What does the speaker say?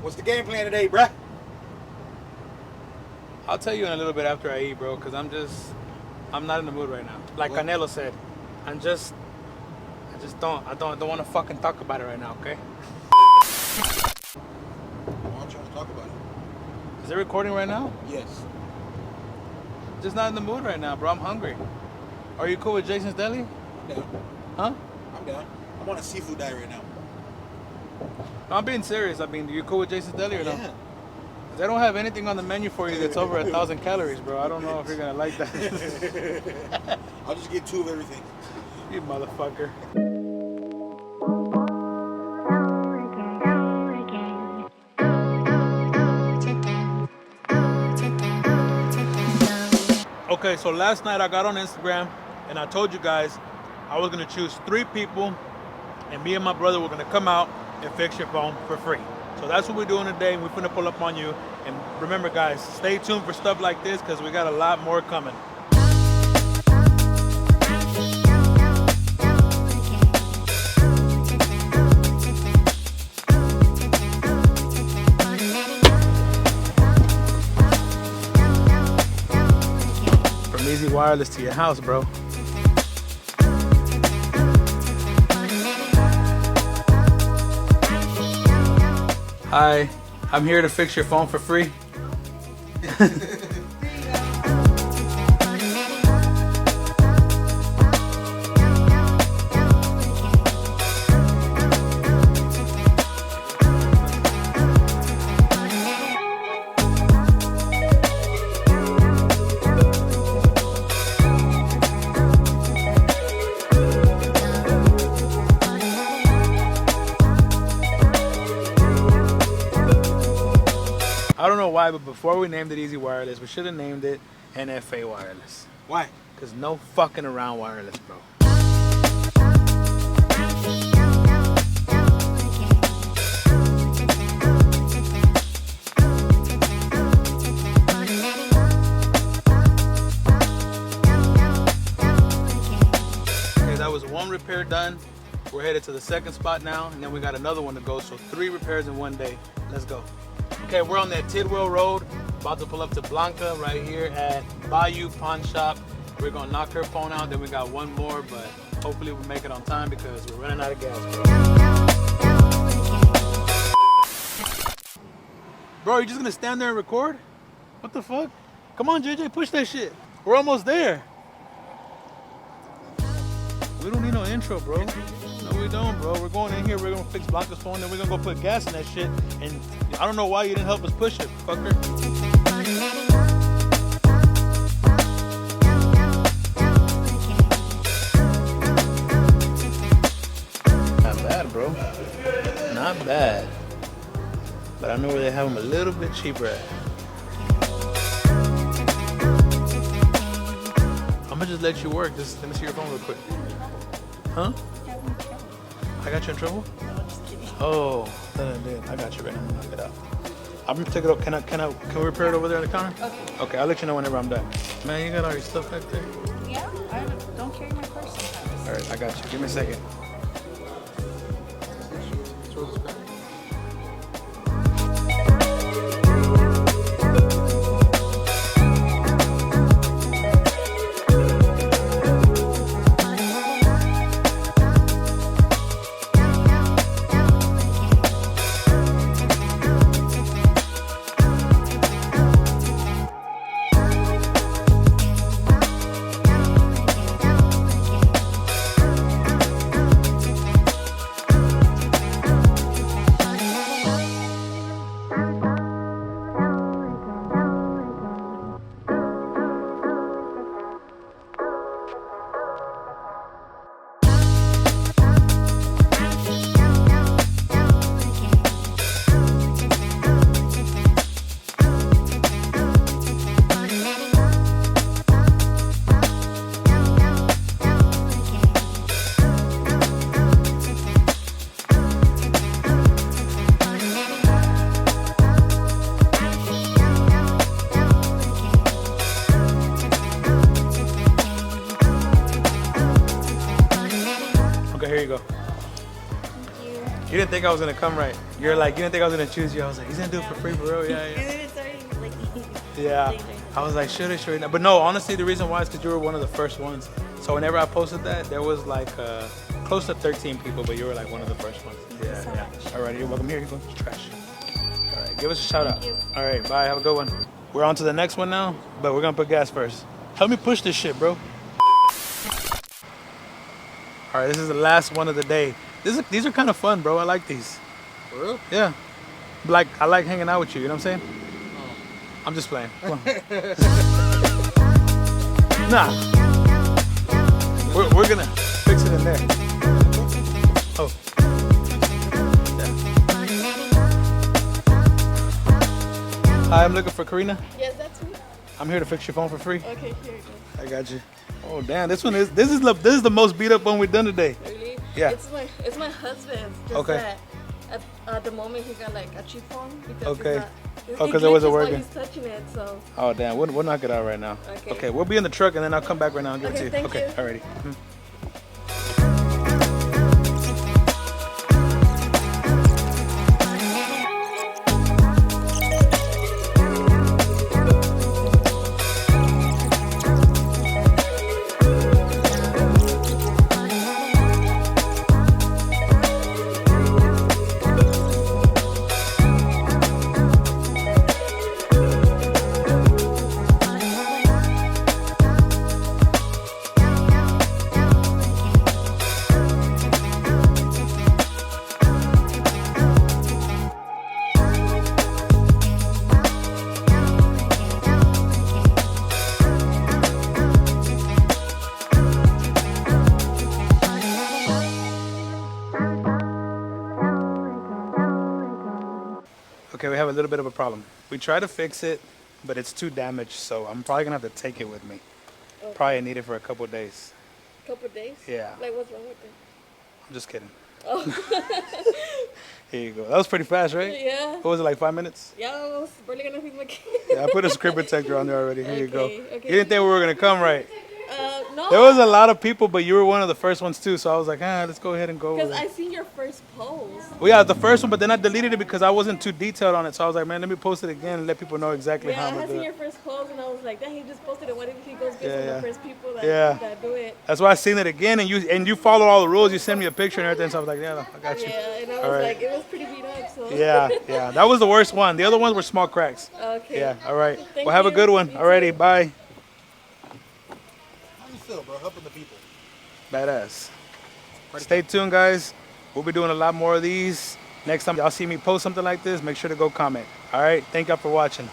What's the game plan today, bruh? I'll tell you in a little bit after I eat, bro, because I'm not in the mood right now. Like what? Canelo said, I don't want to fucking talk about it right now, okay? Why don't you want to talk about it? Is it recording right now? Yes. Just not in the mood right now, bro. I'm hungry. Are you cool with Jason's Deli? I'm down. Huh? I'm down. I'm on a seafood diet right now. No, I'm being serious. I mean, are you cool with Jason's Deli or no? Yeah. They don't have anything on the menu for you that's over 1,000 calories, bro. I don't know if you're gonna like that. I'll just get 2 of everything. You motherfucker. Okay, so last night I got on Instagram and I told you guys I was gonna choose 3 people and me and my brother were gonna come out and fix your phone for free. So that's what we're doing today. We're gonna pull up on you. And remember guys, stay tuned for stuff like this because we got a lot more coming. From Easy Wireless to your house, bro. Hi, I'm here to fix your phone for free. I don't know why, but before we named it Easy Wireless, we should have named it NFA Wireless. Why? Because no fucking around wireless, bro. Okay, that was 1 repair done. We're headed to the 2nd spot now, and then we got another one to go, so 3 repairs in one day. Let's go. Okay, we're on that Tidwell Road, about to pull up to Blanca right here at Bayou Pawn Shop. We're gonna knock her phone out, then we got 1 more, but hopefully we'll make it on time because we're running out of gas, bro. Bro, you just gonna stand there and record? What the fuck? Come on, JJ, push that shit. We're almost there. We don't need no intro, bro. No, we don't, bro. We're going in here, we're gonna fix Blanca's phone, then we're gonna go put gas in that shit. And I don't know why you didn't help us push it, fucker. Not bad, bro. Not bad. But I know where they have them a little bit cheaper at. I'm gonna just let you work. Just let me see your phone real quick. Huh? I got you in trouble? Oh, that I did. I got you right now. I'm gonna knock it out. I'm gonna take it up. Can we repair it over there on the counter? Okay. Okay, I'll let you know whenever I'm done. Man, you got all your stuff back there? Yeah, I don't carry my purse sometimes. All right, I got you. Give me a second. think I was gonna come right. You're like, you didn't think I was gonna choose you. I was like, he's gonna do it for free, for real? Yeah, And yeah. then it's already like. Yeah. I was like, should I? But no, honestly, the reason why is because you were one of the first ones. So whenever I posted that, there was like close to 13 people, but you were like one of the first ones. Yeah, so yeah. much. All right, you're welcome. Here you go. Trash. All right, give us a shout out. you. All right, bye. Have a good one. We're on to the next one now, but we're gonna put gas first. Help me push this shit, bro. All right, this is the last one of the day. These are kind of fun, bro. I like these. For real? Yeah. Like, I like hanging out with you, you know what I'm saying? I'm just playing. Come on. Nah. We're gonna fix it in there. Oh. Yeah. Hi, I'm looking for Karina. Yes, that's me. I'm here to fix your phone for free. Okay, here you go. I got you. Oh damn, this is the most beat up one we've done today. Really? Yeah. It's my husband's. Just Okay. That at the moment he got like a cheap phone because Okay. It's Oh, not, 'cause it wasn't glitches while working. He's touching it, so. Oh damn, we'll knock it out right now. Okay. We'll be in the truck and then I'll come back right now and give it to Okay, you. thank Okay, you. alrighty. Mhm. Okay, we have a little bit of a problem. We tried to fix it, but it's too damaged, so I'm probably gonna have to take it with me. Okay. Probably need it for a couple days. Couple days. Yeah. Like what's wrong with it? I'm just kidding. Oh. Here you go. That was pretty fast, right? Yeah. What was it, like 5 minutes? Yeah, I was barely gonna feed my kid. Yeah, I put a screen protector on there already. Here you go. Okay, okay. You didn't think we were gonna come right. No. There was a lot of people, but you were one of the first ones too. So I was like, let's go ahead and go. Because over I it. seen your first post. Well, yeah, the first one, but then I deleted it because I wasn't too detailed on it. So I was like, man, let me post it again and let people know exactly Yeah, how I I'm had gonna seen do your it. first post and I was like, dang, he just posted it. What if he goes get Yeah, some yeah. of the first people that, Yeah. that do it? That's why I seen it again, and you followed all the rules. You sent me a picture and everything. So I was like, yeah, I got you. Yeah, and I was All right. like, it was pretty beat up, so. Yeah, yeah, that was the worst one. The other ones were small cracks. Okay. Yeah, all right. Thank Well, have a you. good one. You Alrighty, too. bye. How you feel, bro? Helping the people. Badass. Stay tuned, guys. We'll be doing a lot more of these. Next time y'all see me post something like this, make sure to go comment. All right, thank y'all for watching.